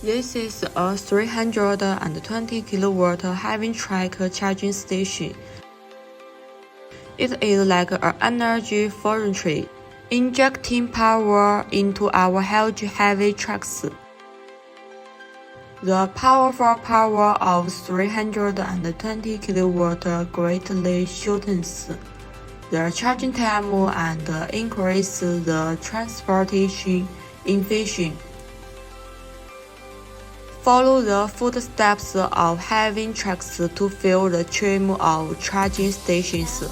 This is a 320 kW heavy track charging station. It is like an energy foundry, injecting power into our heavy trucks. The powerful power of 320 kW greatly shortens the charging time and increases the transportation efficiency. Follow the footsteps of heavy trucks to feel the charm of charging stations.